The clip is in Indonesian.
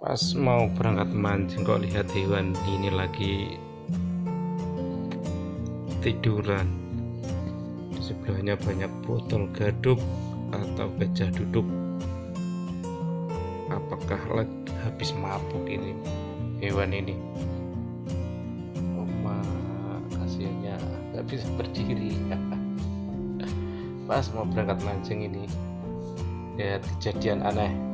Pas mau berangkat mancing kok lihat hewan ini lagi tiduran. Di sebelahnya banyak botol gaduk atau gajah duduk. Apakah habis mabuk ini hewan ini? Oma kasihannya nggak bisa berdiri. Pas mau berangkat mancing ini lihat kejadian aneh.